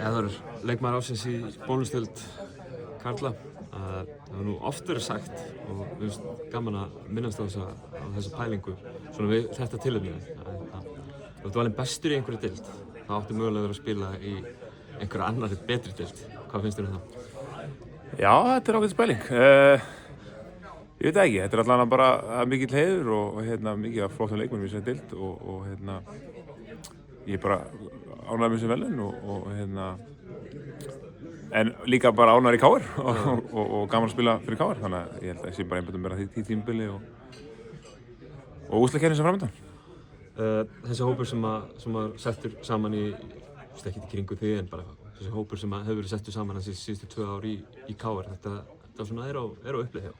Eður leikmaður ársins í bónusdeild karla. Það hefur nú oft verið sagt og mér finnst gaman að minnast á þessa pælingu svona við þetta tilefni. Ef þú valinn bestur í einhverju deild, þá áttu mögulega að vera að spila í einhverju annarri betri deild. Hvað finnst þér um það? Já, þetta ágætis pæling. Ég veit ekki, þetta allavega bara mikill heiður og mikið af flottum leikmönnum í þessari deild og ég bara ánægður með þessi verðlaun en líka bara ánægður í KR og gaman að spila fyrir KR, þannig að ég held að ég sé bara einbættur mér að því tímabili og úrslitakeppnin sem framundan. Þessi hópur sem var settur saman ekkert í kringu þig en bara þessi hópur sem hefur verið settur saman þessi síðustu 2 ár í KR, þetta svona er á uppleið hjá?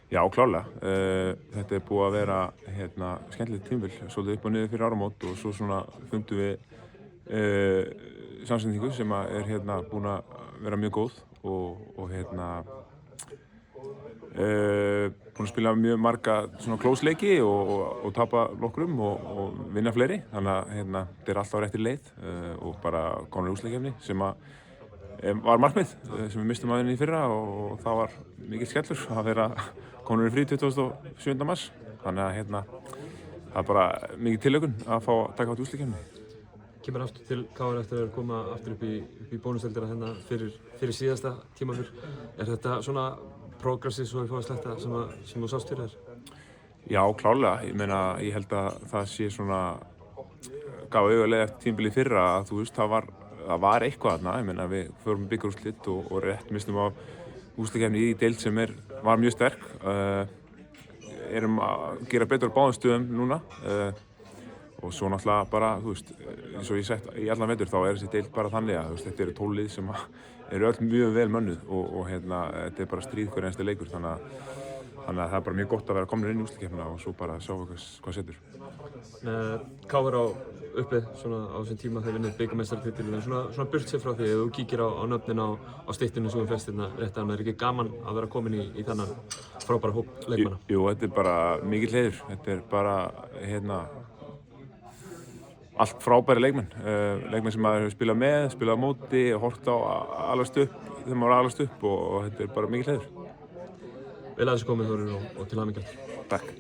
Já, klárlega. Þetta er búið að vera skemmtilegt tímabil, svolítið upp og niður fyrir áramót og svo svona fundum við samsetningu sem er búin að vera mjög góð og búin að spila mjög marga svona close leiki og tapa nokkrum og vinna fleiri, þannig að þetta er alltaf á réttri leið og bara komnir í úrslitakeppni sem var markmið sem við mistum aðeins í fyrra og það var mikill skellur að vera komnir í frí 27. mars, þannig að það er bara mikið tilhlökkun að fá að taka þátt í úrslitakeppni. Kemur aftur til KR eftir að koma aftur upp í bónusdeildina fyrir síðasta tímabil. Er þetta svona progressið svo við fáum að sletta sem þú sást fyrir þér? Já, klárlega. Ég meina, ég held að það sé svona gaf augalega eftir tímabilið fyrra að þú veist, það var eitthvað þarna. Ég meina, við fórum í bikarúrslit og rétt mistum af úrslitakeppni í deild sem var mjög sterk. Erum að gera betur á báðum stöðum núna. Og svo náttúrulega bara, þú veist, eins og ég sagt í allan vetur þá þessi deild bara þannig að þetta eru 12 lið sem eru öll mjög vel mönnuð og þetta er bara stríð hver einasti leikur, þannig að það er bara mjög gott að vera komnir inn í úrslitakeppnina og svo bara sjá hvað setur. KR á uppið svona á þessum tíma þegar vinnur bikarmeistaratitilinn, svona burt sér frá því ef þú kíkir á nöfnin á styttinu sem við flest rétt að það er ekki gaman að vera komin í þennan frábæra hóp leikmanna? Jú, þetta er bara mikill heiður, þetta er bara allt frábæri leikmenn sem maður hefur spilað með, spilað á móti, horft á alast upp þegar maður var alast upp og þetta er bara mikill heiður. Vel að þessu komið Þórir og til hamingju. Takk.